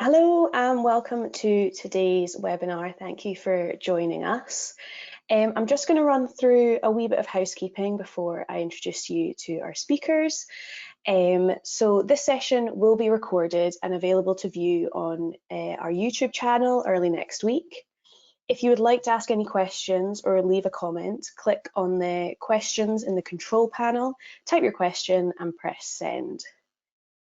Hello and welcome to today's webinar. Thank you for joining us. I'm just going to run through a wee bit of housekeeping before I introduce you to our speakers. So this session will be recorded and available to view on our YouTube channel early next week. If you would like to ask any questions or leave a comment, click on the questions in the control panel, type your question and press send.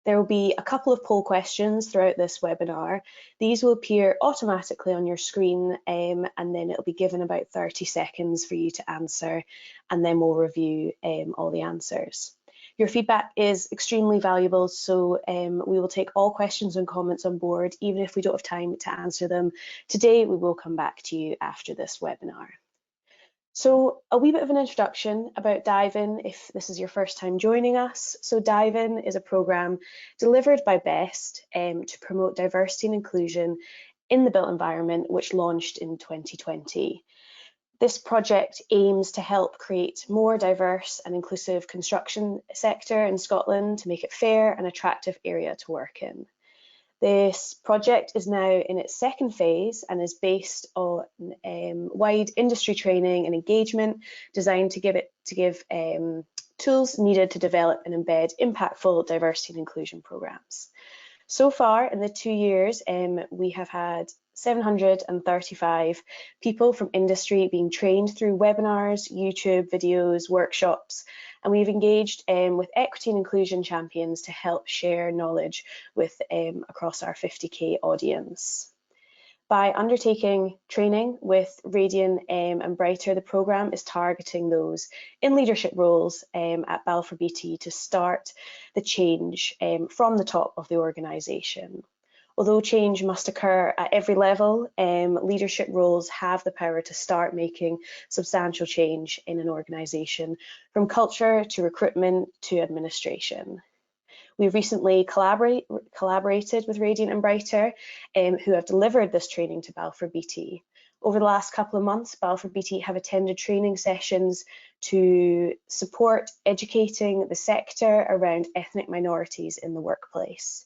There will be a couple of poll questions throughout this webinar. These will appear automatically on your screen and then it'll be given about 30 seconds for you to answer, and then we'll review all the answers. Your feedback is extremely valuable, so we will take all questions and comments on board. Even if we don't have time to answer them today, we will come back to you after this webinar. So a wee bit of an introduction about DIveIN if this is your first time joining us. So DIveIN is a programme delivered by BEST to promote diversity and inclusion in the built environment, which launched in 2020. This project aims to help create more diverse and inclusive construction sector in Scotland to make it fair and attractive area to work in. This project is now in its second phase and is based on wide industry training and engagement designed to give tools needed to develop and embed impactful diversity and inclusion programs. So far in the 2 years, we have had 735 people from industry being trained through webinars, YouTube videos, workshops, and we've engaged with equity and inclusion champions to help share knowledge with across our 50k audience. By undertaking training with Radiant and Brighter, the programme is targeting those in leadership roles at Balfour Beatty to start the change from the top of the organisation. Although change must occur at every level, leadership roles have the power to start making substantial change in an organisation, from culture to recruitment to administration. We've recently collaborated with Radiant and Brighter, who have delivered this training to Balfour Beatty. Over the last couple of months, Balfour Beatty have attended training sessions to support educating the sector around ethnic minorities in the workplace.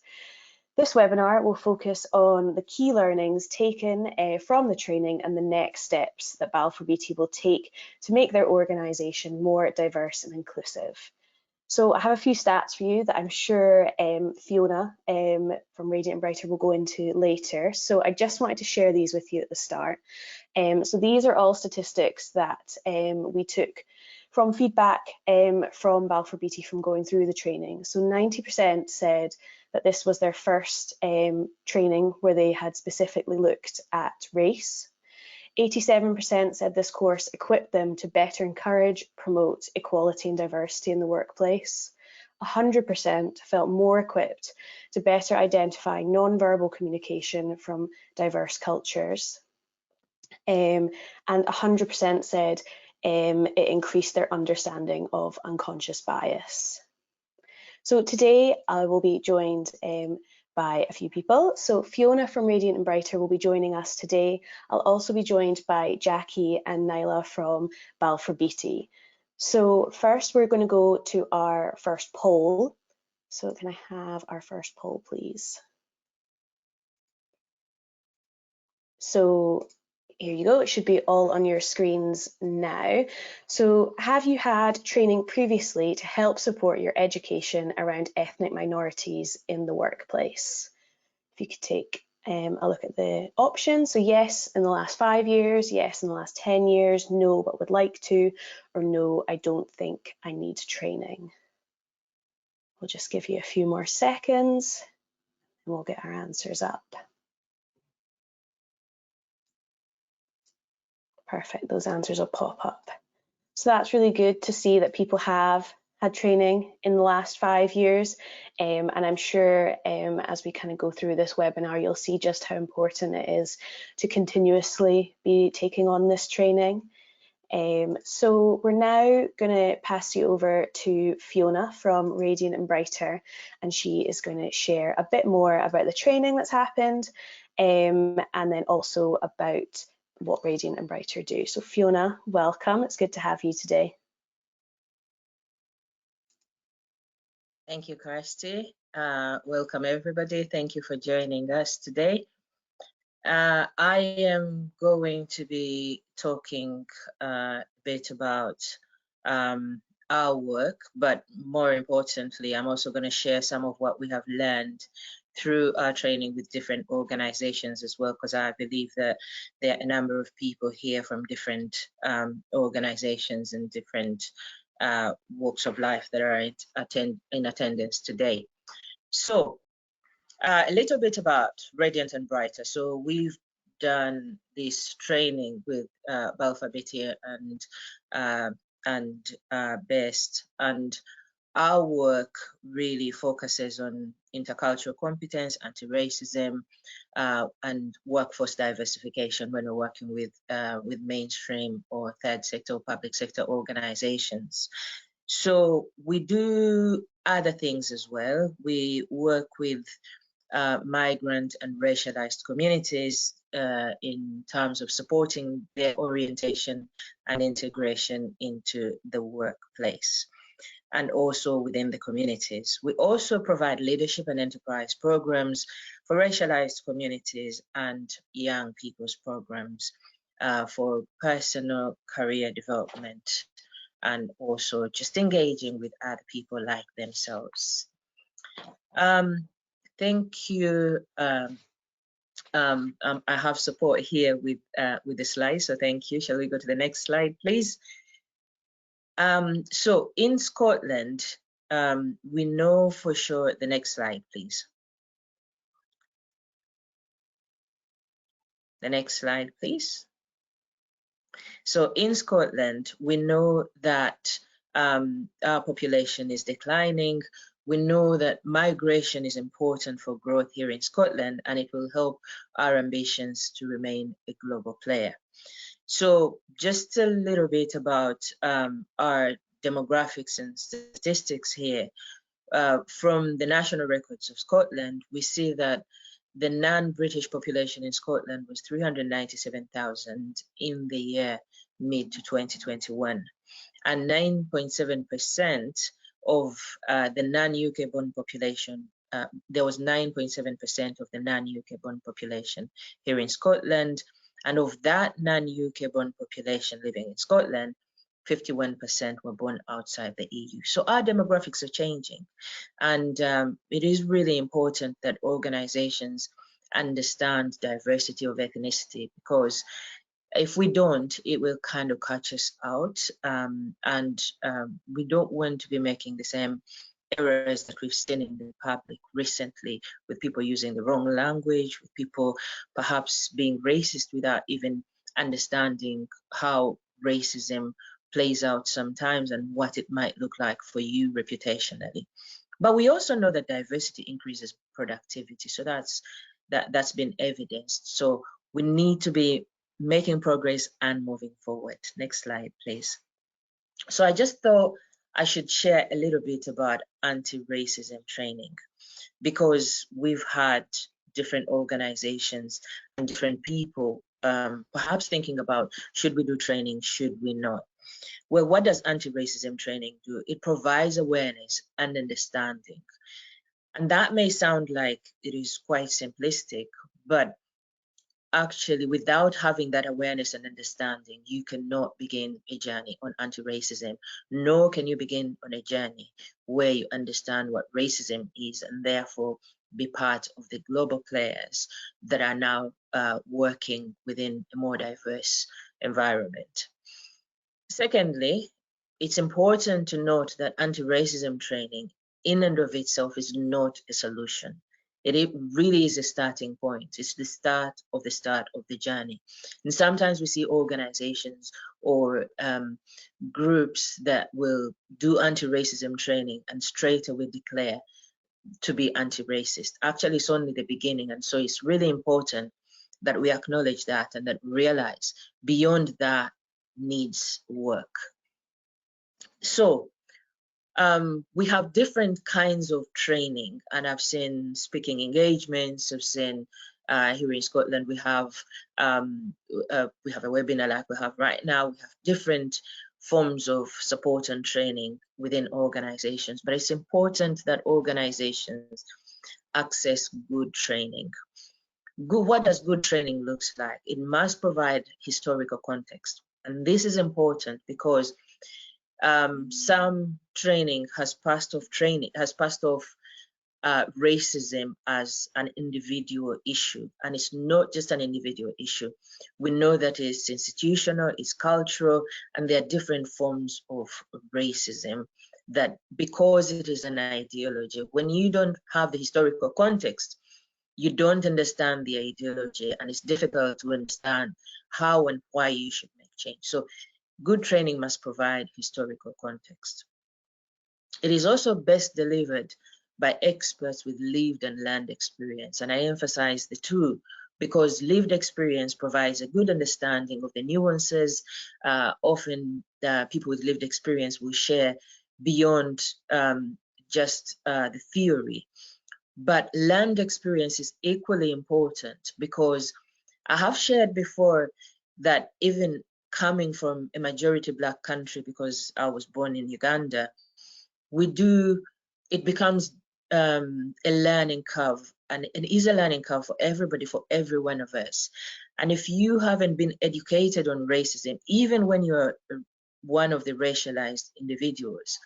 This webinar will focus on the key learnings taken from the training and the next steps that Balfour Beatty will take to make their organisation more diverse and inclusive. So I have a few stats for you that I'm sure Fiona from Radiant and Brighter will go into later. So I just wanted to share these with you at the start. So these are all statistics that we took from feedback from Balfour Beatty from going through the training. So 90% said that this was their first training where they had specifically looked at race. 87% said this course equipped them to better encourage, promote equality and diversity in the workplace. 100% felt more equipped to better identify non-verbal communication from diverse cultures. And 100% said it increased their understanding of unconscious bias. So today I will be joined by a few people. So Fiona from Radiant and Brighter will be joining us today. I'll also be joined by Jackie and Nyla from Balfour Beatty. So first we're going to go to our first poll. So can I have our first poll, please? So here you go, it should be all on your screens now. So have you had training previously to help support your education around ethnic minorities in the workplace? If you could take a look at the options. So yes, in the last 5 years, yes, in the last 10 years, no, but would like to, or no, I don't think I need training. We'll just give you a few more seconds and we'll get our answers up. Perfect, those answers will pop up. So that's really good to see that people have had training in the last 5 years. And I'm sure as we kind of go through this webinar, you'll see just how important it is to continuously be taking on this training. So we're now going to pass you over to Fiona from Radiant and Brighter, and she is going to share a bit more about the training that's happened and then also about what Radiant and Brighter do. So Fiona, welcome. It's good to have you today. Thank you, Kirsty. Welcome, everybody. Thank you for joining us today. I am going to be talking a bit about our work, but more importantly, I'm also going to share some of what we have learned through our training with different organizations as well, because I believe that there are a number of people here from different organizations and different walks of life that are in attendance today. So a little bit about Radiant and Brighter. So we've done this training with Balfour Beatty and BEST, and our work really focuses on intercultural competence, anti-racism, and workforce diversification when we're working with mainstream or third sector or public sector organizations. So we do other things as well. We work with migrant and racialized communities in terms of supporting their orientation and integration into the workplace and also within the communities. We also provide leadership and enterprise programs for racialized communities and young people's programs for personal career development and also just engaging with other people like themselves. Thank you. I have support here with the slides, so thank you. Shall we go to the next slide, please? So in Scotland, we know for sure. The next slide, please. The next slide, please. So in Scotland, we know that our population is declining. We know that migration is important for growth here in Scotland, and it will help our ambitions to remain a global player. So just a little bit about our demographics and statistics here. From the national records of Scotland, we see that the non-British population in Scotland was 397,000 in the year mid to 2021, and 9.7% of the non-UK born population, there was 9.7% of the non-UK born population here in Scotland, and of that non-UK born population living in Scotland, 51% were born outside the EU. So our demographics are changing, and it is really important that organizations understand diversity of ethnicity, because if we don't, it will kind of catch us out, and we don't want to be making the same errors that we've seen in the public recently, with people using the wrong language, with people perhaps being racist without even understanding how racism plays out sometimes and what it might look like for you reputationally. But we also know that diversity increases productivity, so that's been evidenced. So we need to be making progress and moving forward. Next slide, please. So I just thought I should share a little bit about anti-racism training, because we've had different organizations and different people perhaps thinking about, should we do training, should we not? Well, what does anti-racism training do? It provides awareness and understanding. And that may sound like it is quite simplistic, but actually, without having that awareness and understanding, you cannot begin a journey on anti-racism, nor can you begin on a journey where you understand what racism is and therefore be part of the global players that are now working within a more diverse environment. Secondly, it's important to note that anti-racism training in and of itself is not a solution. It really is a starting point. It's the start of the journey. And sometimes we see organizations or groups that will do anti-racism training and straight away declare to be anti-racist. Actually, it's only the beginning. And so it's really important that we acknowledge that and that we realize beyond that needs work. So we have different kinds of training, and I've seen speaking engagements. I've seen here in Scotland we have a webinar like we have right now. We have different forms of support and training within organizations, but it's important that organizations access good training. What does good training looks like? It must provide historical context. And this is important because some training has passed off racism as an individual issue, and it's not just an individual issue. We know that it's institutional, it's cultural, and there are different forms of racism that, because it is an ideology, when you don't have the historical context, you don't understand the ideology, and it's difficult to understand how and why you should make change. So good training must provide historical context. It is also best delivered by experts with lived and learned experience. And I emphasize the two because lived experience provides a good understanding of the nuances. Often people with lived experience will share beyond just the theory. But learned experience is equally important because I have shared before that even coming from a majority Black country, because I was born in Uganda, it becomes a learning curve, and it is a learning curve for everybody, for every one of us. And if you haven't been educated on racism, even when you're one of the racialized individuals,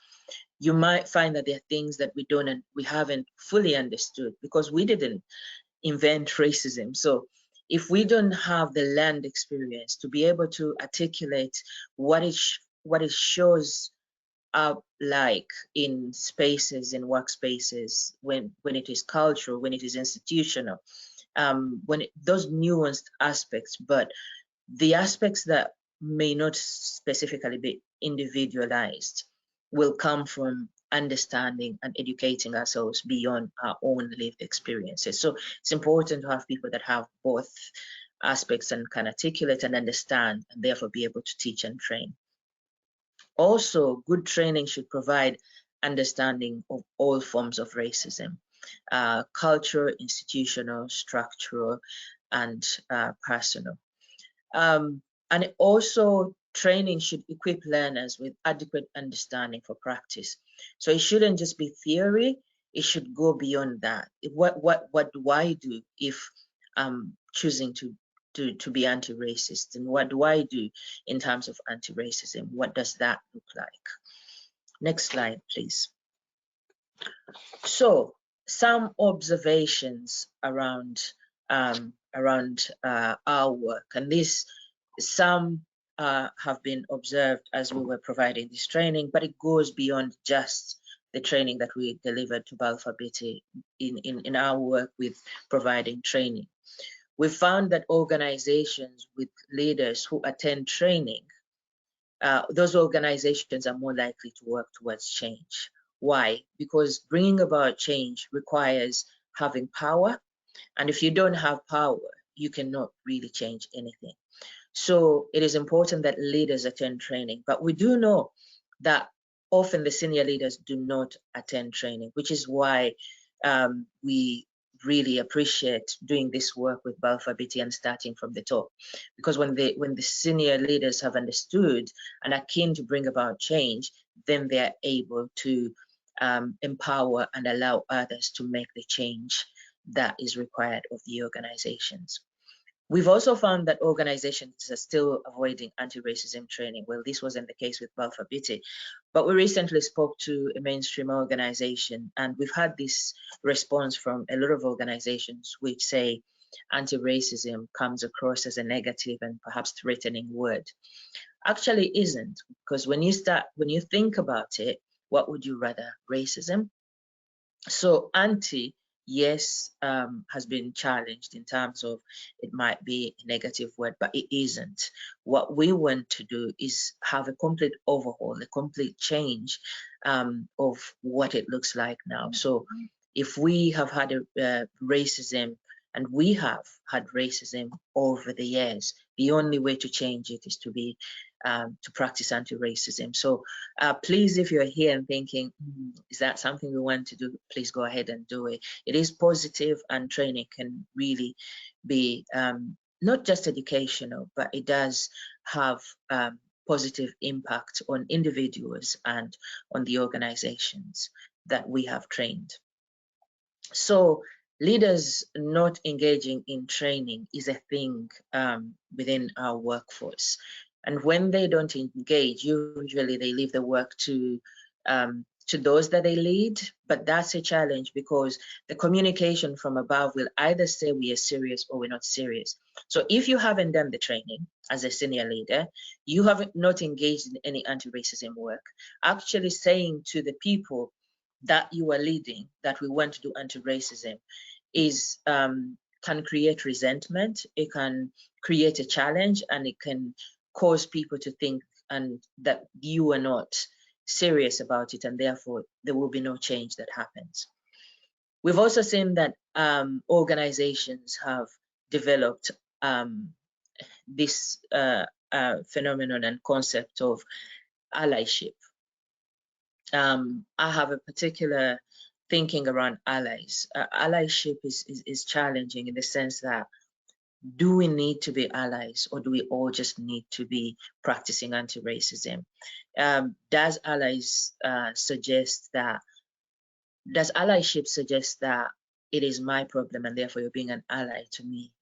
you might find that there are things that we haven't fully understood because we didn't invent racism. So if we don't have the learned experience to be able to articulate what it shows up like in spaces, in workspaces, when it is cultural, when it is institutional, those nuanced aspects, but the aspects that may not specifically be individualized will come from understanding and educating ourselves beyond our own lived experiences. So it's important to have people that have both aspects and can articulate and understand, and therefore be able to teach and train. Also, good training should provide understanding of all forms of racism, cultural, institutional, structural, and personal. And also, training should equip learners with adequate understanding for practice. So it shouldn't just be theory, it should go beyond that. What do I do if I'm choosing to be anti-racist, and what do I do in terms of anti-racism? What does that look like? Next slide, please. So some observations around our work, and some have been observed as we were providing this training, but it goes beyond just the training that we delivered to Balfour Beatty in our work with providing training. We found that organizations with leaders who attend training, those organizations are more likely to work towards change. Why? Because bringing about change requires having power. And if you don't have power, you cannot really change anything. So it is important that leaders attend training. But we do know that often the senior leaders do not attend training, which is why we really appreciate doing this work with Balfour Beatty and starting from the top. Because when the senior leaders have understood and are keen to bring about change, then they are able to empower and allow others to make the change that is required of the organizations. We've also found that organizations are still avoiding anti-racism training. Well, this wasn't the case with Balfour Beatty, but we recently spoke to a mainstream organization, and we've had this response from a lot of organizations which say anti-racism comes across as a negative and perhaps threatening word. Actually isn't, because when you think about it, what would you rather, racism? So anti, yes, has been challenged in terms of it might be a negative word, but it isn't. What we want to do is have a complete overhaul, a complete change of what it looks like now. So if we have had racism, and we have had racism over the years, the only way to change it is to practice anti-racism. So please, if you're here and thinking, is that something we want to do, please go ahead and do it. It is positive, and training can really be not just educational, but it does have positive impact on individuals and on the organizations that we have trained. So leaders not engaging in training is a thing within our workforce. And when they don't engage, usually they leave the work to those that they lead. But that's a challenge, because the communication from above will either say we are serious or we're not serious. So if you haven't done the training as a senior leader, you have not engaged in any anti-racism work, actually saying to the people that you are leading that we want to do anti-racism is can create resentment, it can create a challenge, and it can cause people to think and that you are not serious about it, and therefore there will be no change that happens. We've also seen that organizations have developed this phenomenon and concept of allyship. I have a particular thinking around allies. Allyship is challenging in the sense that, do we need to be allies, or do we all just need to be practicing anti-racism? Does allyship suggest that it is my problem and therefore you're being an ally to me?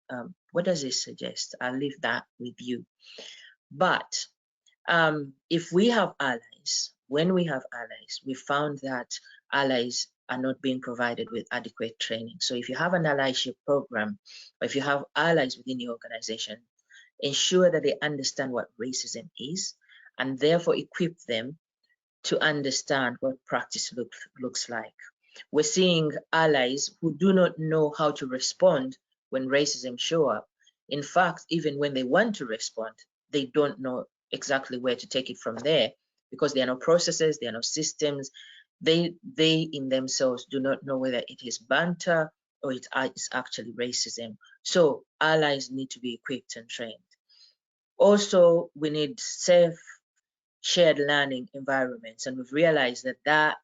What does it suggest? I'll leave that with you. But if we have allies, when we have allies, we found that allies are not being provided with adequate training. So if you have an allyship program, or if you have allies within your organization, ensure that they understand what racism is, and therefore equip them to understand what practice looks like. We're seeing allies who do not know how to respond when racism show up. In fact, even when they want to respond, they don't know exactly where to take it from there, because there are no processes, there are no systems. They in themselves do not know whether it is banter or it is actually racism. So allies need to be equipped and trained. Also, we need safe shared learning environments, and we've realized that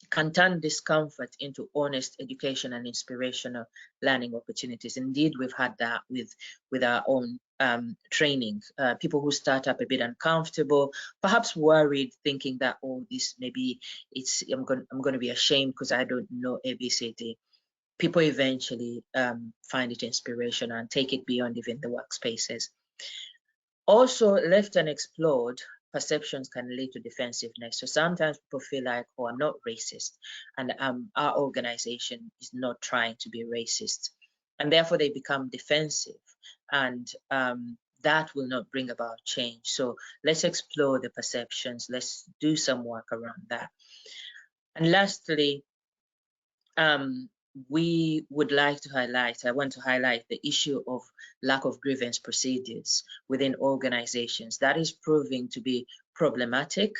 can turn discomfort into honest education and inspirational learning opportunities. Indeed, we've had that with our own training. People who start up a bit uncomfortable, perhaps worried, thinking that, oh, this maybe I'm going to be ashamed because I don't know ABCD. People eventually find it inspirational and take it beyond even the workspaces. Also, left unexplored, perceptions can lead to defensiveness. So sometimes people feel like, oh, I'm not racist, and our organization is not trying to be racist, and therefore they become defensive, and that will not bring about change. So let's explore the perceptions. Let's do some work around that. And lastly, we would like to highlight, I want to highlight the issue of lack of grievance procedures within organizations. That is proving to be problematic,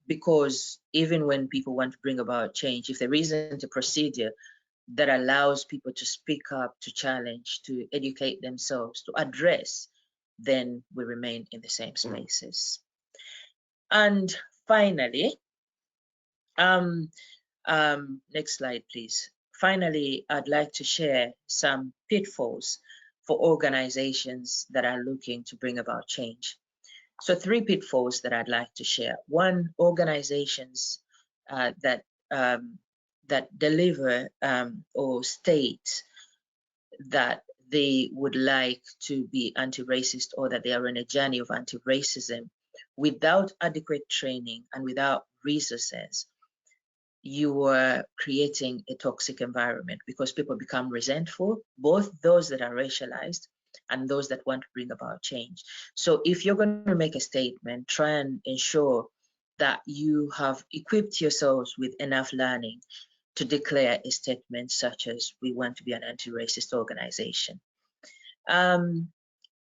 because even when people want to bring about change, if there isn't a procedure that allows people to speak up, to challenge, to educate themselves, to address, then we remain in the same spaces. And finally, next slide, please. Finally, I'd like to share some pitfalls for organizations that are looking to bring about change. So 3 pitfalls that I'd like to share. One, organizations that deliver or state that they would like to be anti-racist, or that they are on a journey of anti-racism, without adequate training and without resources, you are creating a toxic environment, because people become resentful, both those that are racialized and those that want to bring about change. So if you're going to make a statement, try and ensure that you have equipped yourselves with enough learning to declare a statement such as, we want to be an anti-racist organization.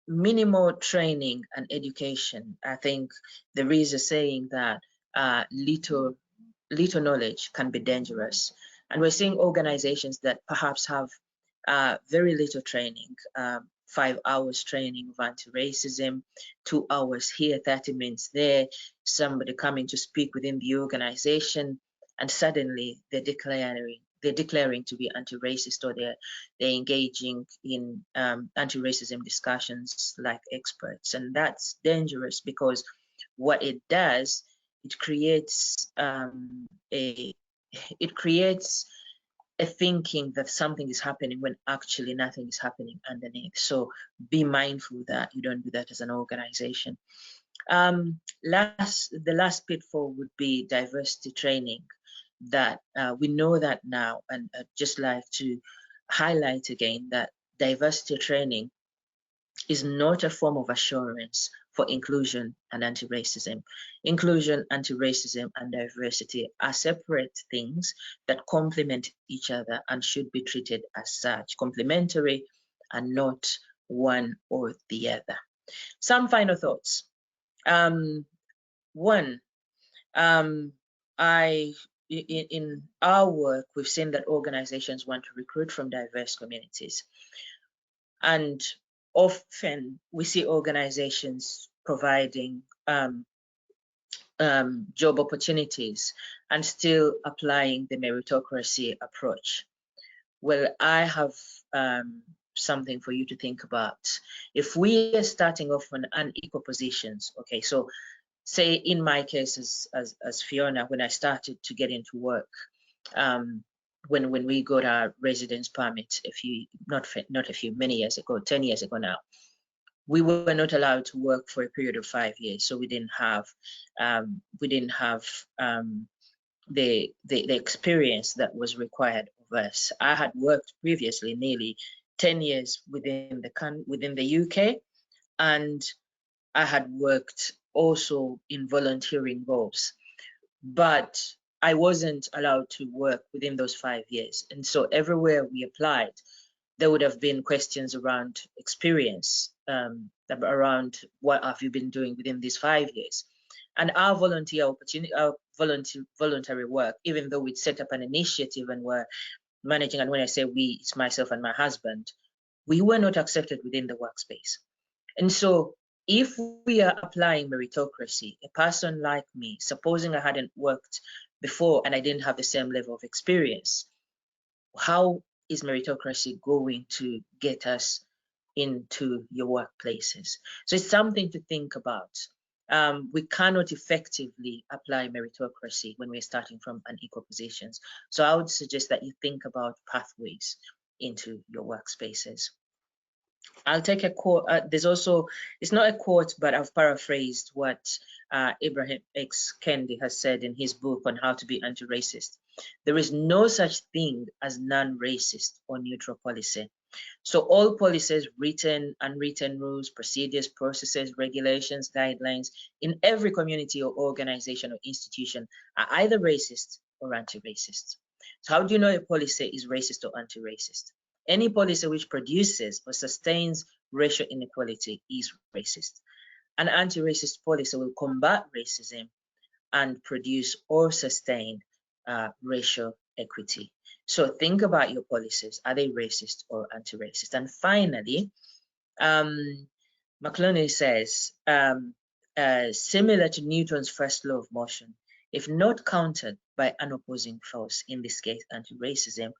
Minimal training and education. I think there is a saying that little knowledge can be dangerous. And we're seeing organizations that perhaps have very little training, 5 hours training of anti-racism, 2 hours here, 30 minutes there, somebody coming to speak within the organization, and suddenly they're declaring to be anti-racist, or they're engaging in anti-racism discussions like experts. And that's dangerous, because what it does, it creates a thinking that something is happening when actually nothing is happening underneath. So be mindful that you don't do that as an organization. The last pitfall would be diversity training. That we know that now, and I'd just like to highlight again that diversity training is not a form of assurance for inclusion and anti-racism. Inclusion, anti-racism, and diversity are separate things that complement each other and should be treated as such, complementary and not one or the other. Some final thoughts. One, in our work, we've seen that organizations want to recruit from diverse communities. And often we see organizations providing job opportunities and still applying the meritocracy approach. Well, I have something for you to think about. If we are starting off on unequal positions, okay, so say in my case as Fiona, when I started to get into work, when we got our residence permit many years ago, 10 years ago now, we were not allowed to work for a period of 5 years. So we didn't have the experience that was required of us. I had worked previously nearly 10 years within the UK, and I had worked also in volunteering roles, but I wasn't allowed to work within those 5 years. And so everywhere we applied, there would have been questions around experience, around what have you been doing within these 5 years. And our voluntary work, even though we'd set up an initiative and were managing, and when I say we, it's myself and my husband, we were not accepted within the workspace. And so if we are applying meritocracy, a person like me, supposing I hadn't worked before and I didn't have the same level of experience, how is meritocracy going to get us into your workplaces? So it's something to think about. We cannot effectively apply meritocracy when we're starting from unequal positions. So I would suggest that you think about pathways into your workspaces. I'll take a quote. There's also, it's not a quote, but I've paraphrased what Ibrahim X. Kendi has said in his book on how to be anti-racist. There is no such thing as non-racist or neutral policy. So all policies, written, unwritten rules, procedures, processes, regulations, guidelines in every community or organization or institution are either racist or anti-racist. So how do you know a policy is racist or anti-racist? Any policy which produces or sustains racial inequality is racist. An anti-racist policy will combat racism and produce or sustain racial equity. So think about your policies. Are they racist or anti-racist? And finally, McLuhan says, similar to Newton's first law of motion, if not countered by an opposing force, in this case anti-racism,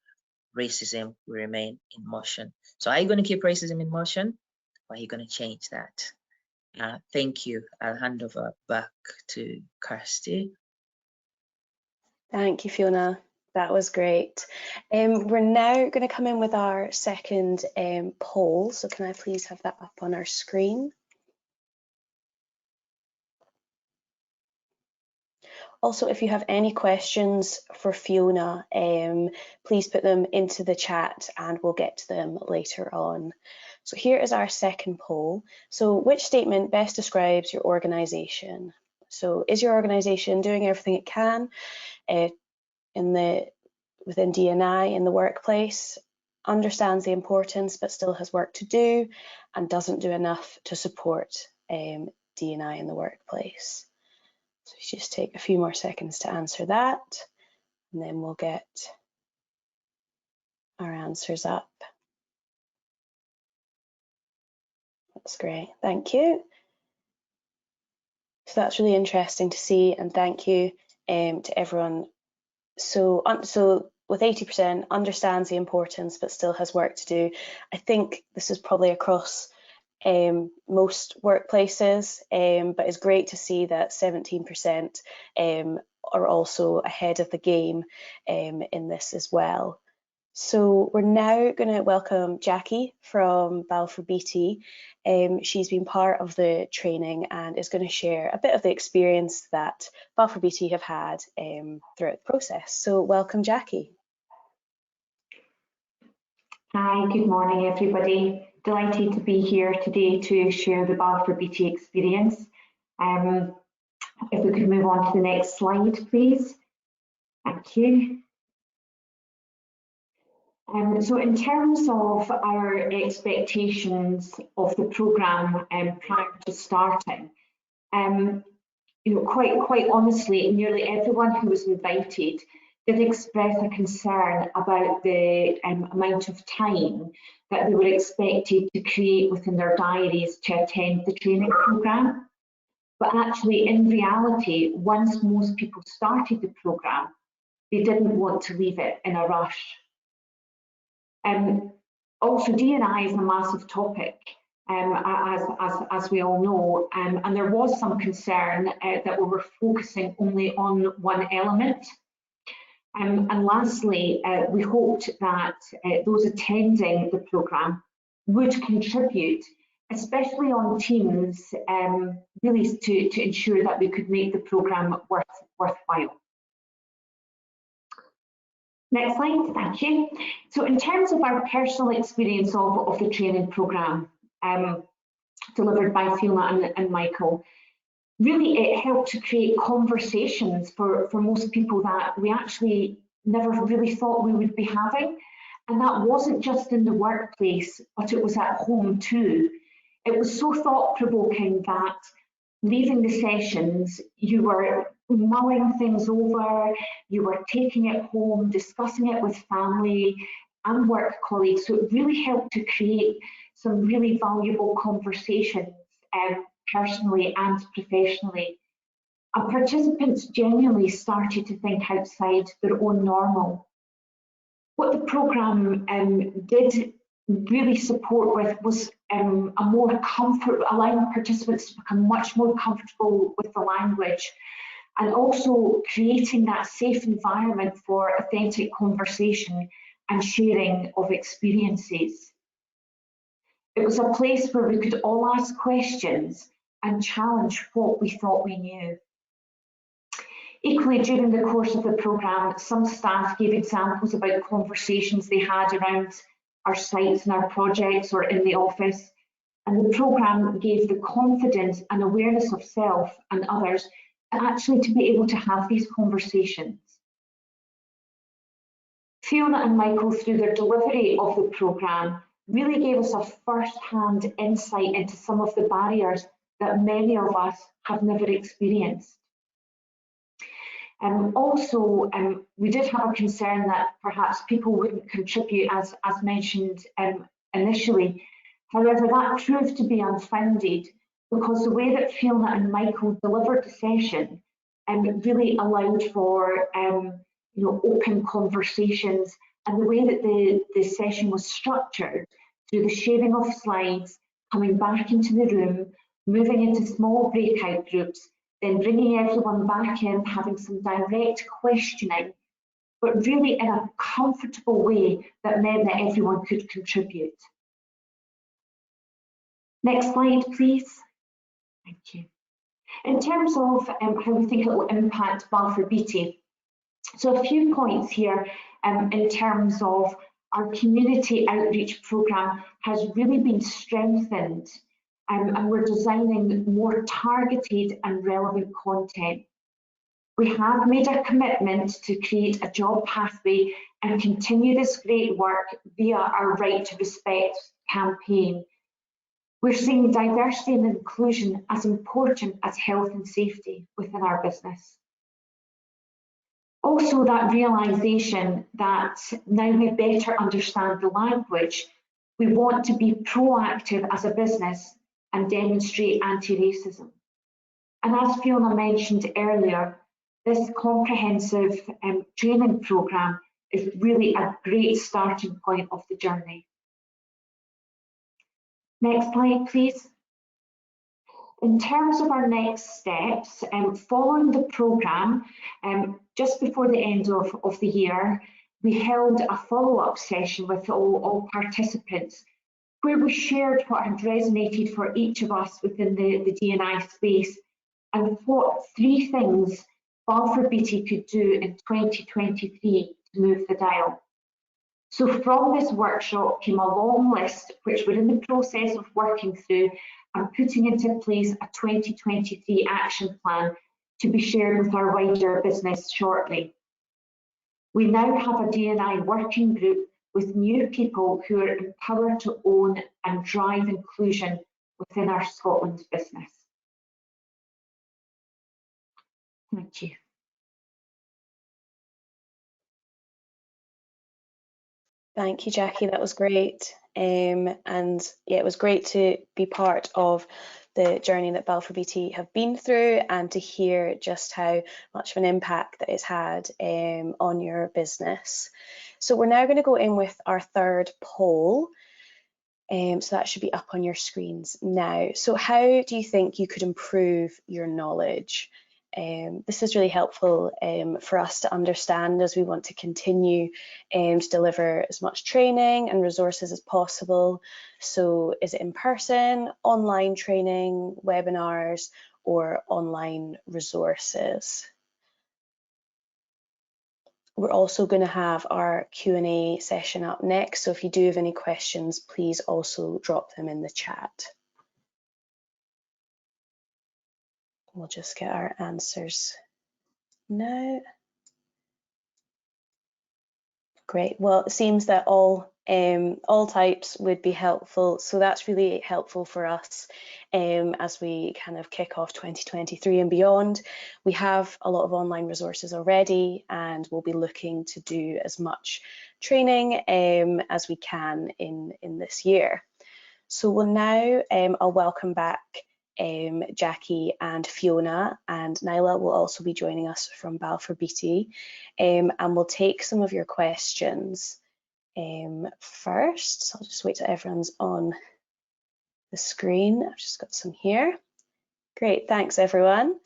racism will remain in motion. So are you going to keep racism in motion, or are you going to change that? Thank you. I'll hand over back to Kirsty. Thank you, Fiona. That was great. We're now going to come in with our second poll. So can I please have that up on our screen? Also, if you have any questions for Fiona, please put them into the chat and we'll get to them later on. So here is our second poll. So which statement best describes your organisation? So is your organisation doing everything it can within D&I in the workplace, understands the importance but still has work to do, and doesn't do enough to support D&I in the workplace? So just take a few more seconds to answer that, and then we'll get our answers up. That's great, thank you. So that's really interesting to see, and thank you to everyone So with 80% understands the importance but still has work to do. I think this is probably across most workplaces, but it's great to see that 17% are also ahead of the game in this as well. So we're now going to welcome Jackie from Balfour Beatty. She's been part of the training and is going to share a bit of the experience that Balfour Beatty have had throughout the process. So welcome, Jackie. Hi, good morning everybody. Delighted to be here today to share the Balfour Beatty experience. If we could move on to the next slide, please. Thank you. So in terms of our expectations of the programme prior to starting, quite honestly, nearly everyone who was invited did express a concern about the amount of time that they were expected to create within their diaries to attend the training programme. But actually, in reality, once most people started the programme, they didn't want to leave it in a rush. Also, D&I is a massive topic, as we all know, and there was some concern that we were focusing only on one element. And lastly, we hoped that those attending the programme would contribute, especially on teams, really to ensure that we could make the programme worthwhile. Next slide, thank you. So in terms of our personal experience of the training programme delivered by Fiona and Michael, really it helped to create conversations for most people that we actually never really thought we would be having. And that wasn't just in the workplace, but it was at home too. It was so thought-provoking that leaving the sessions, you were mulling things over, you were taking it home, discussing it with family and work colleagues. So it really helped to create some really valuable conversations personally and professionally. And participants genuinely started to think outside their own normal. What the programme did really support with was allowing participants to become much more comfortable with the language, and also creating that safe environment for authentic conversation and sharing of experiences. It was a place where we could all ask questions and challenge what we thought we knew. Equally, during the course of the programme, some staff gave examples about conversations they had around our sites and our projects or in the office, and the programme gave the confidence and awareness of self and others actually to be able to have these conversations. Fiona and Michael, through their delivery of the programme, really gave us a first-hand insight into some of the barriers that many of us have never experienced. Also, we did have a concern that perhaps people wouldn't contribute as mentioned initially. However, that proved to be unfounded, because the way that Fiona and Michael delivered the session really allowed for open conversations, and the way that the session was structured through the sharing of slides, coming back into the room, moving into small breakout groups, then bringing everyone back in, having some direct questioning, but really in a comfortable way that meant that everyone could contribute. Next slide, please. Thank you. In terms of how we think it will impact Balfour Beatty, so a few points here in terms of our community outreach programme has really been strengthened, and we're designing more targeted and relevant content. We have made a commitment to create a job pathway and continue this great work via our Right to Respect campaign. We're seeing diversity and inclusion as important as health and safety within our business. Also, that realisation that now we better understand the language, we want to be proactive as a business and demonstrate anti-racism. And as Fiona mentioned earlier, this comprehensive training programme is really a great starting point of the journey. Next slide, please. In terms of our next steps, following the programme, just before the end of the year, we held a follow-up session with all participants where we shared what had resonated for each of us within the D&I space and what 3 things Balfour Beatty could do in 2023 to move the dial. So from this workshop came a long list which we're in the process of working through and putting into place a 2023 action plan to be shared with our wider business shortly. We now have a D&I working group with new people who are empowered to own and drive inclusion within our Scotland business. Thank you. Thank you, Jackie. That was great. And yeah, it was great to be part of the journey that Balfour Beatty have been through and to hear just how much of an impact that it's had on your business. So we're now going to go in with our 3rd poll. So that should be up on your screens now. So how do you think you could improve your knowledge? This is really helpful for us to understand as we want to continue to deliver as much training and resources as possible. So is it in person, online training, webinars, or online resources? We're also going to have our Q&A session up next. So if you do have any questions, please also drop them in the chat. We'll just get our answers now. Great. Well, it seems that all types would be helpful. So that's really helpful for us as we kind of kick off 2023 and beyond. We have a lot of online resources already, and we'll be looking to do as much training as we can in this year. So we'll now, I'll welcome back Jackie and Fiona, and Nyla will also be joining us from Balfour Beatty, and we'll take some of your questions first. So I'll just wait till everyone's on the screen. I've just got some here. Great, thanks everyone.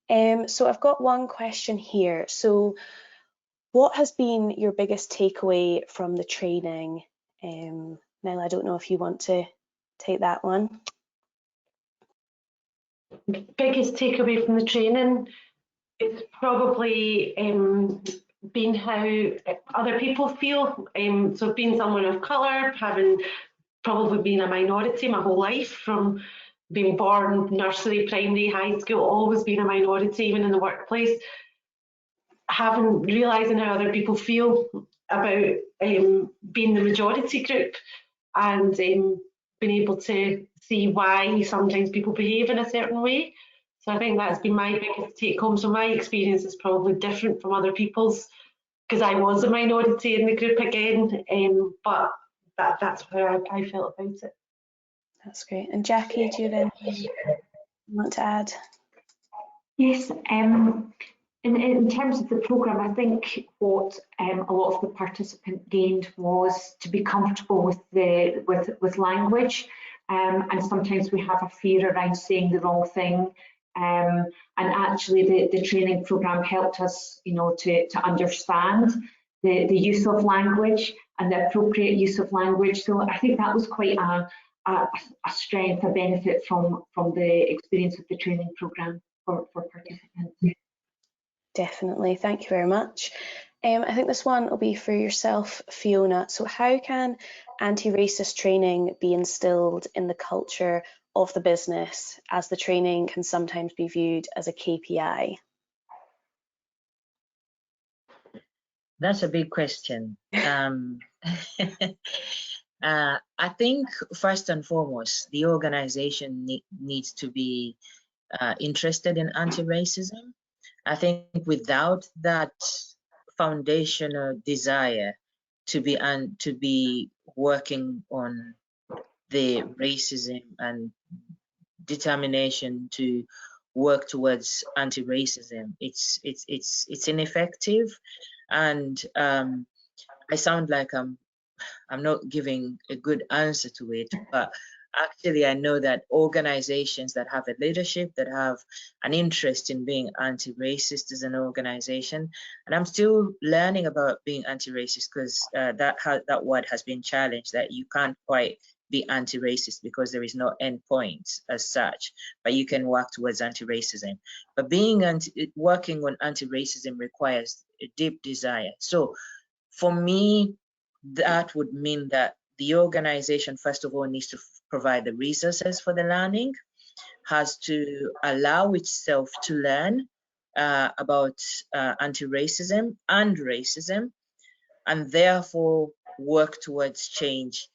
So I've got one question here. So what has been your biggest takeaway from the training? Nyla, I don't know if you want to take that one. Biggest takeaway from the training is probably being how other people feel. So being someone of colour, having probably been a minority my whole life, from being born, nursery, primary, high school, always been a minority, even in the workplace. Realising how other people feel about being the majority group, and being able to see why sometimes people behave in a certain way. So I think that's been my biggest take home. So my experience is probably different from other people's, because I was a minority in the group again, but that's how I felt about it. That's great. And Jackie, do you have anything you want to add? Yes, in terms of the programme, I think what a lot of the participants gained was to be comfortable with language, and sometimes we have a fear around saying the wrong thing, and actually the training programme helped us, to understand the use of language and the appropriate use of language. So I think that was quite a strength, a benefit from the experience of the training programme for participants. Definitely, thank you very much. I think this one will be for yourself, Fiona. So how can anti-racist training be instilled in the culture of the business, as the training can sometimes be viewed as a KPI? That's a big question. I think first and foremost, the organization needs to be interested in anti-racism. I think without that foundational desire to be working on the racism and determination to work towards anti-racism. It's ineffective, and I sound like I'm not giving a good answer to it, but actually I know that organizations that have a leadership, that have an interest in being anti-racist as an organization, and I'm still learning about being anti-racist, because that word has been challenged, that you can't quite be anti-racist because there is no end point as such, but you can work towards anti-racism. But working on anti-racism requires a deep desire. So for me, that would mean that the organization, first of all, needs to provide the resources for the learning, has to allow itself to learn about anti-racism and racism, and therefore work towards change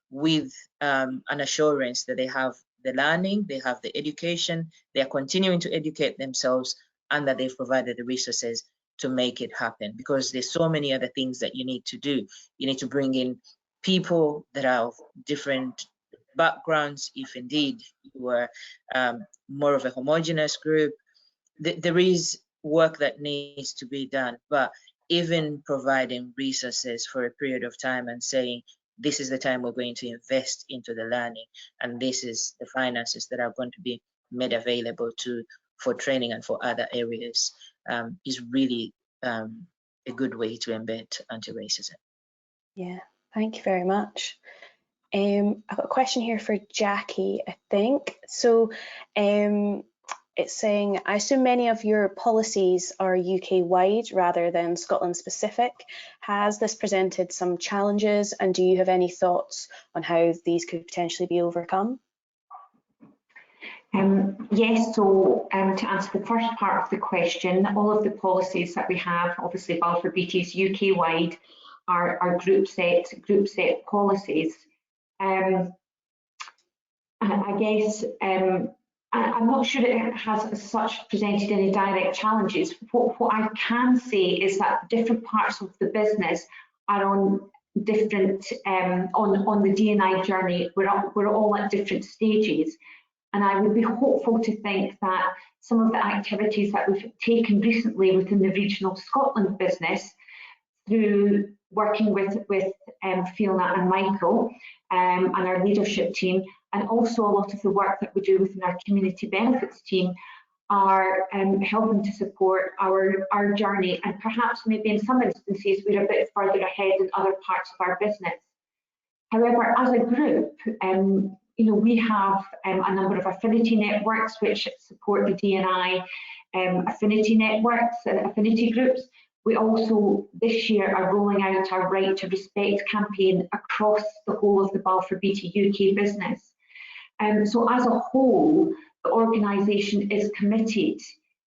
with an assurance that they have the learning, they have the education, they are continuing to educate themselves, and that they've provided the resources to make it happen. Because there's so many other things that you need to do. You need to bring in people that are of different backgrounds, if indeed you are more of a homogeneous group. There is work that needs to be done, but even providing resources for a period of time and saying, this is the time we're going to invest into the learning, and this is the finances that are going to be made available for training and for other areas, is really a good way to embed anti-racism. Yeah, thank you very much. I've got a question here for Jackie, I think. So it's saying, I assume many of your policies are UK-wide rather than Scotland-specific. Has this presented some challenges, and do you have any thoughts on how these could potentially be overcome? Yes, so to answer the first part of the question, all of the policies that we have, obviously Balfour Beatty is UK-wide, are group set policies. I guess I'm not sure it has as such presented any direct challenges. What I can say is that different parts of the business are on different on the D&I journey. We're all at different stages, and I would be hopeful to think that some of the activities that we've taken recently within the regional Scotland business, through working with Fiona and Michael and our leadership team, and also a lot of the work that we do within our community benefits team, are helping to support our journey, and perhaps maybe in some instances we're a bit further ahead in other parts of our business. However, as a group, we have a number of affinity networks which support the D&I affinity networks, affinity groups. We also this year are rolling out our Right to Respect campaign across the whole of the Balfour Beatty UK business. So as a whole, the organisation is committed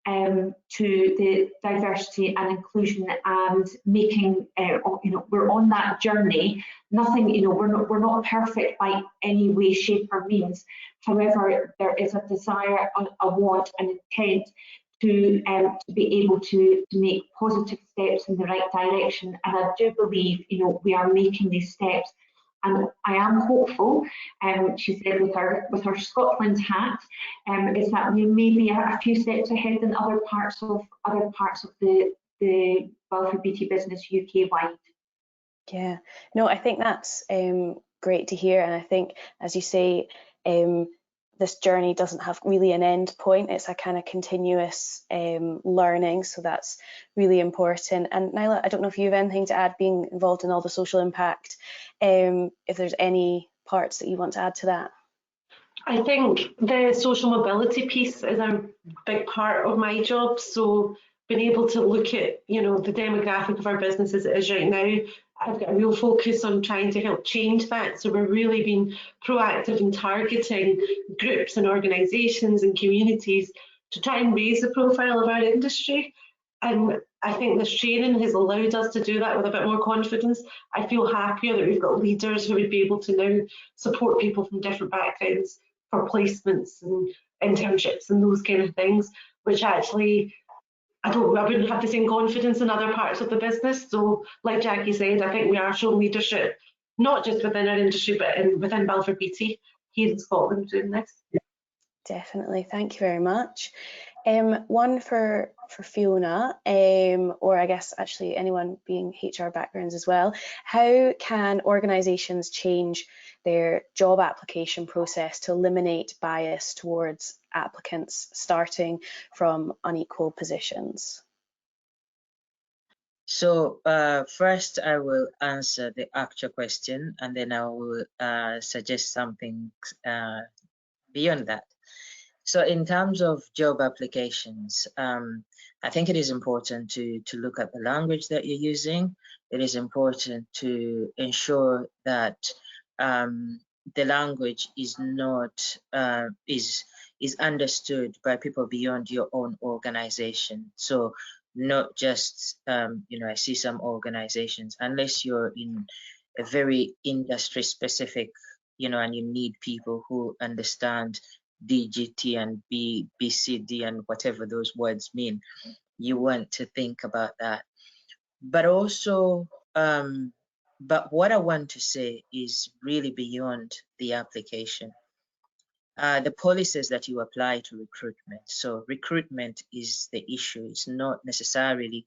to the diversity and inclusion, and making, we're on that journey. Nothing, we're not perfect by any way, shape or means. However, there is a desire, a want, an intent to be able to make positive steps in the right direction. And I do believe, we are making these steps. And I am hopeful, she said with her Scotland hat, is that we may be a few steps ahead in other parts of the Balfour Beatty business UK-wide. Yeah, no, I think that's great to hear, and I think, as you say, this journey doesn't have really an end point. It's a kind of continuous learning, so that's really important. And Nyla, I don't know if you have anything to add, being involved in all the social impact, if there's any parts that you want to add to that. I think the social mobility piece is a big part of my job. So being able to look at, the demographic of our business as it is right now, I've got a real focus on trying to help change that. So we're really being proactive in targeting groups and organisations and communities to try and raise the profile of our industry. And I think this training has allowed us to do that with a bit more confidence. I feel happier that we've got leaders who would be able to now support people from different backgrounds for placements and internships and those kind of things, which actually I wouldn't have the same confidence in other parts of the business. So like Jackie said, I think we are showing leadership, not just within our industry, but within Balfour Beatty here in Scotland doing this. Definitely, thank you very much. One for Fiona, or I guess actually anyone being HR backgrounds as well. How can organisations change their job application process to eliminate bias towards applicants starting from unequal positions? So first I will answer the actual question, and then I will suggest something beyond that. So in terms of job applications, I think it is important to look at the language that you're using. It is important to ensure that the language is not is understood by people beyond your own organization. So not just I see some organizations, unless you're in a very industry specific, and you need people who understand DGT and BCD and whatever those words mean, you want to think about that. But also, but what I want to say is really beyond the application. The policies that you apply to recruitment. So recruitment is the issue. It's not necessarily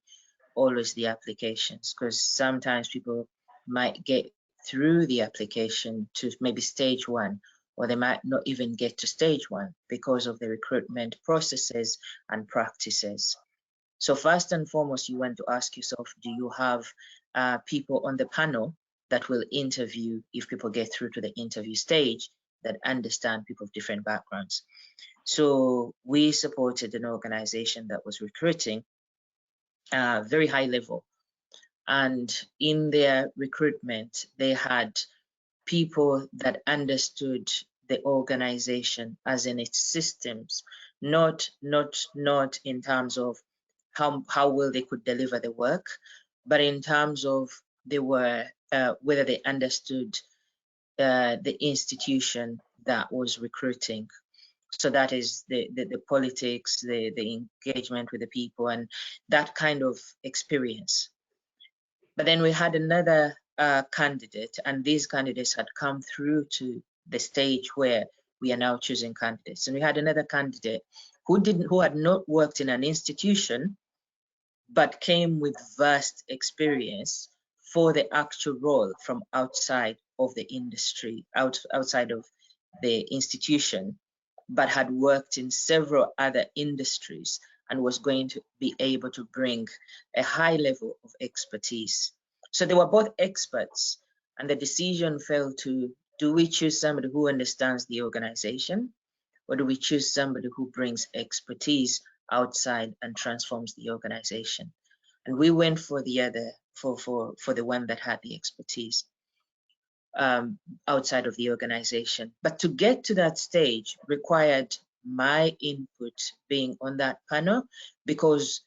always the applications, because sometimes people might get through the application to maybe stage 1, or they might not even get to stage 1 because of the recruitment processes and practices. So first and foremost, you want to ask yourself, do you have people on the panel that will interview if people get through to the interview stage that understand people of different backgrounds? So we supported an organization that was recruiting very high level. And in their recruitment, they had people that understood the organization as in its systems, not in terms of how well they could deliver the work, but in terms of they were whether they understood the institution that was recruiting. So that is the politics, the engagement with the people, and that kind of experience. But then we had another candidate, and these candidates had come through to the stage where we are now choosing candidates. And we had another candidate who had not worked in an institution, but came with vast experience for the actual role from outside of the industry, outside of the institution, but had worked in several other industries and was going to be able to bring a high level of expertise. So they were both experts, and the decision fell to, do we choose somebody who understands the organization, or do we choose somebody who brings expertise outside and transforms the organization? And we went for the other, for the one that had the expertise outside of the organization. But to get to that stage required my input being on that panel, because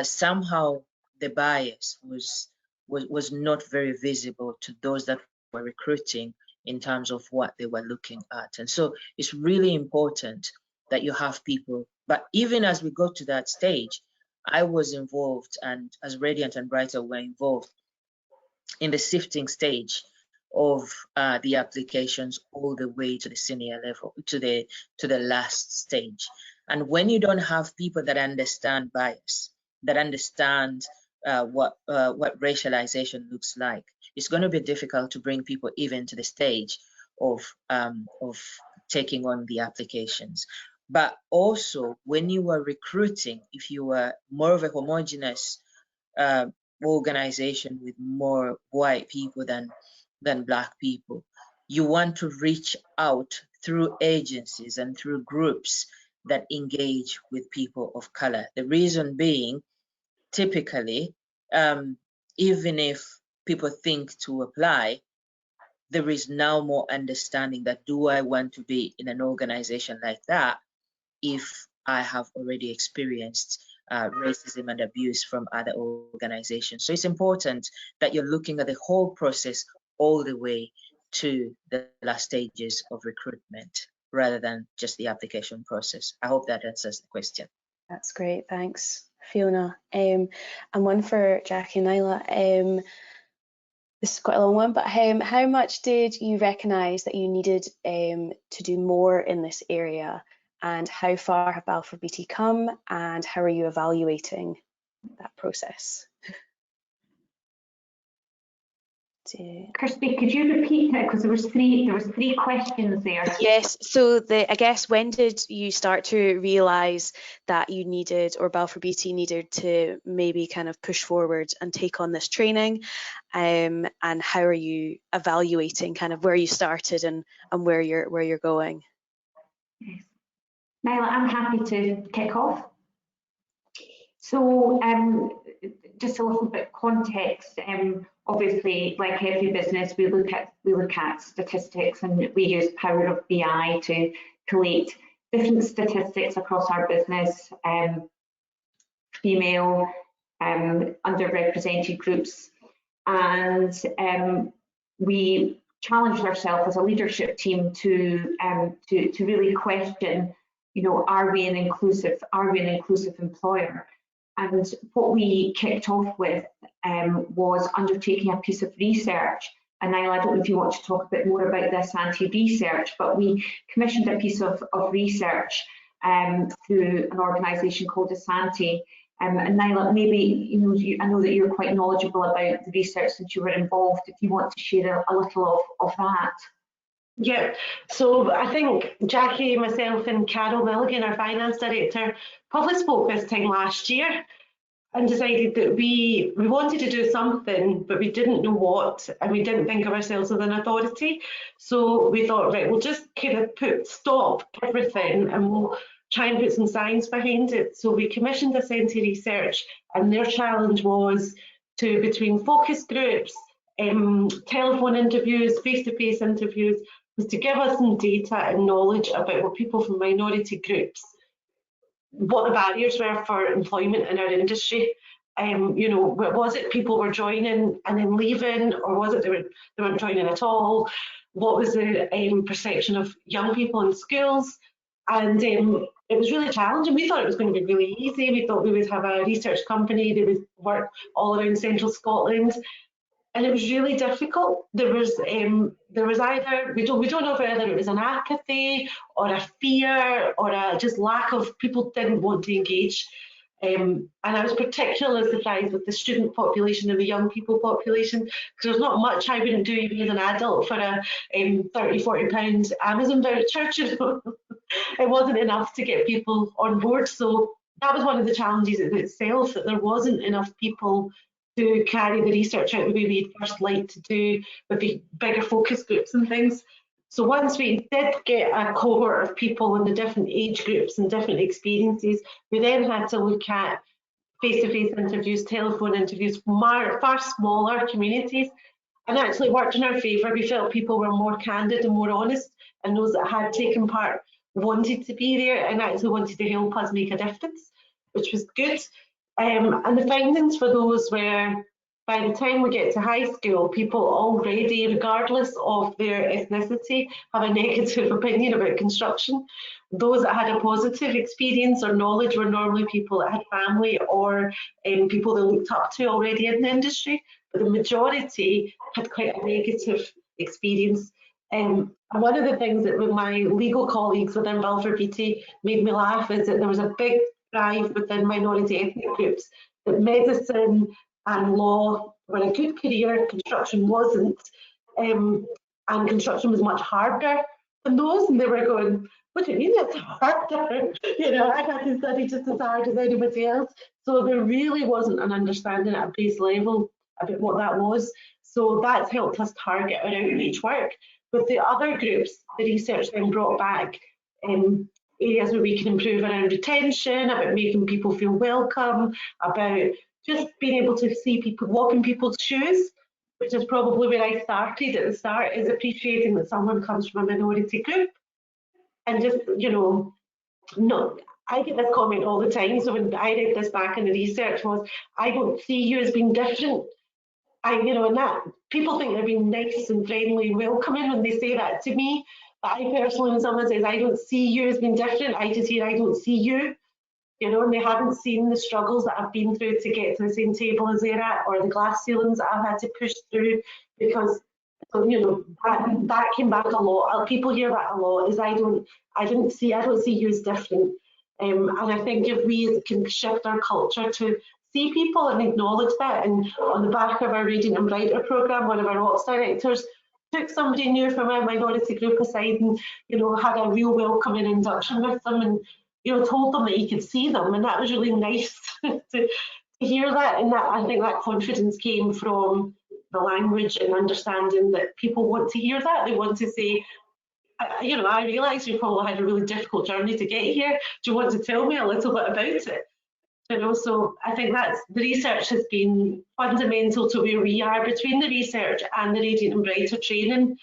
somehow the bias was not very visible to those that were recruiting in terms of what they were looking at. And so it's really important that you have people. But even as we got to that stage, I was involved, and as Radiant and Brighter were involved in the sifting stage of the applications all the way to the senior level, to the last stage. And when you don't have people that understand bias, that understand what racialization looks like, it's going to be difficult to bring people even to the stage of taking on the applications. But also, when you were recruiting, if you were more of a homogeneous organization with more white people than Black people, you want to reach out through agencies and through groups that engage with people of color. The reason being, typically, even if people think to apply, there is now more understanding that, do I want to be in an organization like that if I have already experienced racism and abuse from other organizations? So it's important that you're looking at the whole process all the way to the last stages of recruitment, rather than just the application process. I hope that answers the question. That's great, thanks, Fiona. And one for Jackie and Nyla. This is quite a long one, but how much did you recognise that you needed to do more in this area and how far have Balfour Beatty come, and how are you evaluating that process? Kirsty, could you repeat it, because there was three questions there. Yes, so I guess, when did you start to realise that you needed, or Balfour Beatty needed, to maybe kind of push forward and take on this training, and how are you evaluating kind of where you started and where you're going? Yes. Nyla, I'm happy to kick off. So just a little bit of context. Obviously, like every business, we look at statistics, and we use power of BI to collate different statistics across our business, female, underrepresented groups, and we challenged ourselves as a leadership team to really question, you know, are we an inclusive employer? And what we kicked off with was undertaking a piece of research. And Nyla, I don't know if you want to talk a bit more about this anti-research, but we commissioned a piece of research through an organisation called Asante. And Nyla, maybe, you know, I know that you're quite knowledgeable about the research since you were involved, if you want to share a little of that. Yeah, so I think Jackie, myself and Carol Milligan, our finance director, probably spoke this time last year and decided that we wanted to do something, but we didn't know what, and we didn't think of ourselves as an authority. So we thought, right, we'll just kind of stop everything and we'll try and put some science behind it. So we commissioned Asante Research, and their challenge was to, between focus groups, telephone interviews, face-to-face interviews, was to give us some data and knowledge about what people from minority groups, what the barriers were for employment in our industry. You know, was it people were joining and then leaving, or was it they weren't joining at all? What was the perception of young people in schools? And it was really challenging. We thought it was going to be really easy. We thought we would have a research company that would work all around central Scotland. And it was really difficult. There was either, we don't know whether it was an apathy or a fear or a just lack of, people didn't want to engage. And I was particularly surprised with the student population and the young people population, because there's not much I wouldn't do even as an adult for a £30–40 Amazon voucher. You know? It wasn't enough to get people on board. So that was one of the challenges in itself, that there wasn't enough people to carry the research out the way we'd first like to do with the bigger focus groups and things. So once we did get a cohort of people in the different age groups and different experiences, we then had to look at face-to-face interviews, telephone interviews, far smaller communities, and actually worked in our favour. We felt people were more candid and more honest, and those that had taken part wanted to be there and actually wanted to help us make a difference, which was good. And the findings for those were, by the time we get to high school, people already, regardless of their ethnicity, have a negative opinion about construction. Those that had a positive experience or knowledge were normally people that had family or people they looked up to already in the industry, but the majority had quite a negative experience. And one of the things that with my legal colleagues within Balfour Beatty made me laugh is that there was a big drive within minority ethnic groups that medicine and law were a good career, construction wasn't, and construction was much harder than those, and they were going, what do you mean it's harder? You know, I had to study just as hard as anybody else. So there really wasn't an understanding at a base level about what that was. So that's helped us target our outreach work. With the other groups, the research then brought back areas where we can improve around retention, about making people feel welcome, about just being able to see people, walk in people's shoes, which is probably where I started at the start, is appreciating that someone comes from a minority group. And just, you know, no, I get this comment all the time. So when I read this back in the research was, I don't see you as being different. You know, and that people think they're being nice and friendly and welcoming when they say that to me. But I personally, when someone says, I don't see you as being different, I just hear, I don't see you. You know, and they haven't seen the struggles that I've been through to get to the same table as they're at, or the glass ceilings that I've had to push through, because, you know, that came back a lot. People hear that a lot. Is I don't see you as different. And I think if we can shift our culture to see people and acknowledge that, and on the back of our Radiant and Brighter programme, one of our ops directors took somebody new from a minority group aside and, you know, had a real welcoming induction with them, and, you know, told them that he could see them, and that was really nice to hear that. And that, I think that confidence came from the language and understanding that people want to hear that. They want to say, you know, I realise you probably had a really difficult journey to get here. Do you want to tell me a little bit about it? You know, so I think that's, the research has been fundamental to where we are. Between the research and the Radiant and Brighter training,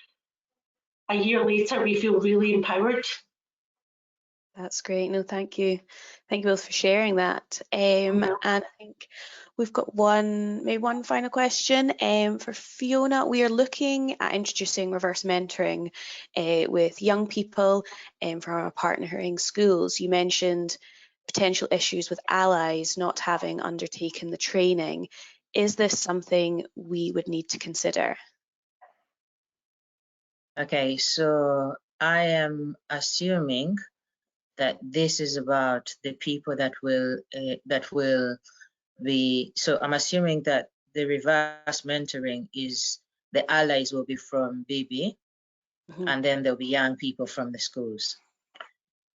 a year later, we feel really empowered. That's great. No, thank you. Thank you both for sharing that. And I think we've got maybe one final question for Fiona. We are looking at introducing reverse mentoring with young people from our partnering schools. You mentioned potential issues with allies not having undertaken the training. Is this something we would need to consider? Okay, so I am assuming that this is about the people that will be, so I'm assuming that the reverse mentoring is the allies will be from BB, and then there'll be young people from the schools.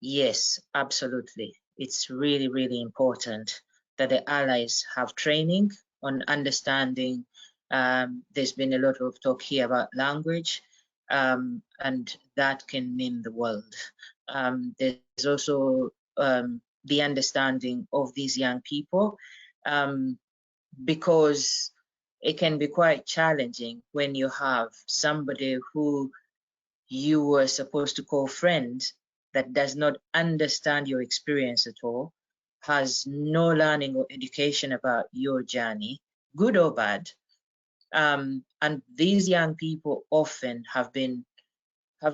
Yes, absolutely. It's really, really important that the allies have training on understanding. There's been a lot of talk here about language, and that can mean the world. There's also the understanding of these young people, because it can be quite challenging when you have somebody who you were supposed to call friend that does not understand your experience at all, has no learning or education about your journey, good or bad. And these young people often have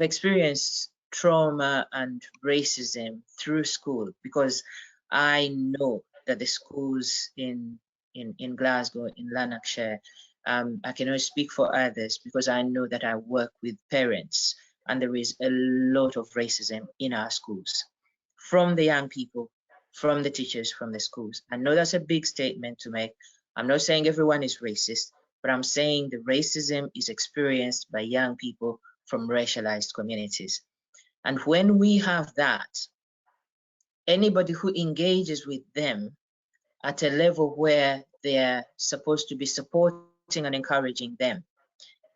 experienced trauma and racism through school, because I know that the schools in Glasgow, in Lanarkshire, I can only speak for others because I know that I work with parents, and there is a lot of racism in our schools, from the young people, from the teachers, from the schools. I know that's a big statement to make. I'm not saying everyone is racist, but I'm saying the racism is experienced by young people from racialized communities. And when we have that, anybody who engages with them at a level where they're supposed to be supporting and encouraging them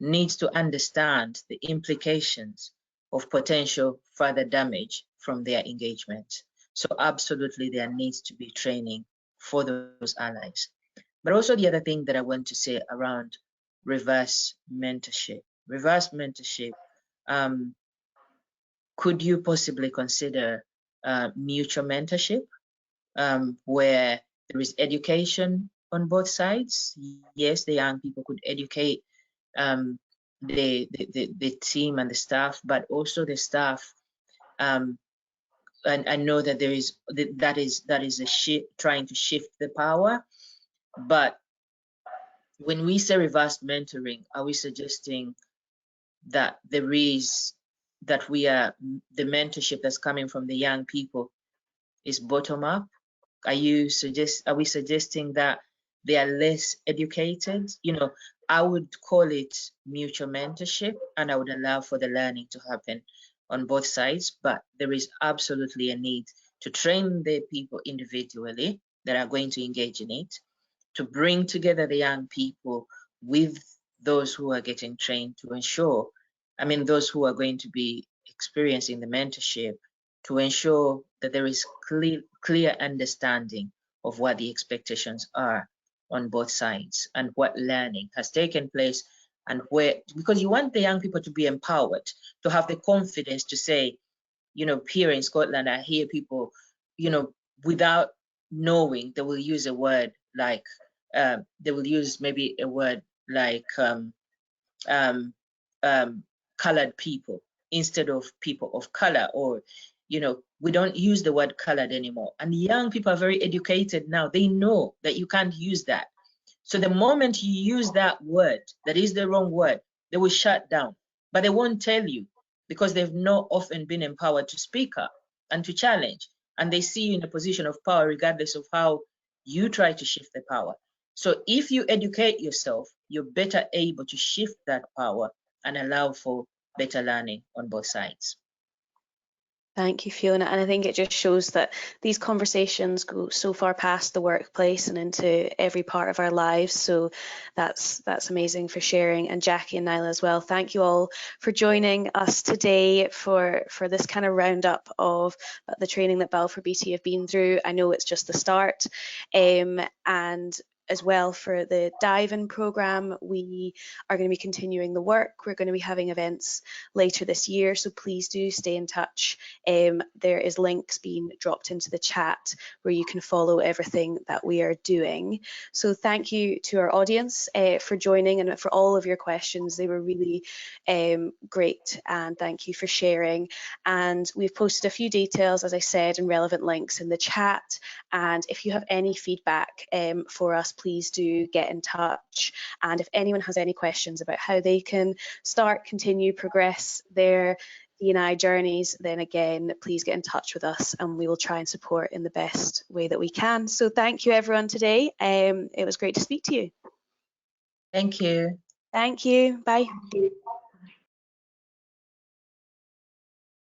needs to understand the implications of potential further damage from their engagement. So absolutely there needs to be training for those allies. But also the other thing that I want to say around reverse mentorship. Reverse mentorship, could you possibly consider mutual mentorship, where there is education on both sides? Yes, the young people could educate the team and the staff, but also the staff. And I know that there is that is a shift, trying to shift the power. But when we say reverse mentoring, are we suggesting that the mentorship that's coming from the young people is bottom up? Are we suggesting that they are less educated? You know, I would call it mutual mentorship, and I would allow for the learning to happen on both sides, but there is absolutely a need to train the people individually that are going to engage in it, to bring together the young people with those who are getting trained, to ensure, those who are going to be experiencing the mentorship, to ensure that there is clear understanding of what the expectations are on both sides and what learning has taken place, and where, because you want the young people to be empowered, to have the confidence to say, you know, here in Scotland, I hear people, you know, without knowing, they will use a word like, they will use maybe a word like colored people instead of people of color, or, you know, we don't use the word colored anymore. And young people are very educated now. They know that you can't use that. So the moment you use that word, that is the wrong word, they will shut down. but they won't tell you because they've not often been empowered to speak up and to challenge. And they see you in a position of power regardless of how you try to shift the power. So if you educate yourself, you're better able to shift that power and allow for better learning on both sides. Thank you, Fiona. And I think it just shows that these conversations go so far past the workplace and into every part of our lives. So that's amazing for sharing. And Jackie and Nyla as well. Thank you all for joining us today for this kind of roundup of the training that Balfour Beatty have been through. I know it's just the start. And as well for the DIveIN programme, we are going to be continuing the work. We're going to be having events later this year, so please do stay in touch. There is links being dropped into the chat where you can follow everything that we are doing. So thank you to our audience for joining and for all of your questions. They were really great, and thank you for sharing. And we've posted a few details, as I said, and relevant links in the chat. And if you have any feedback for us, please do get in touch. And if anyone has any questions about how they can start, continue, progress their D&I journeys, then again, please get in touch with us and we will try and support in the best way that we can. So thank you everyone today. It was great to speak to you. Thank you. Thank you. Bye. Thank you.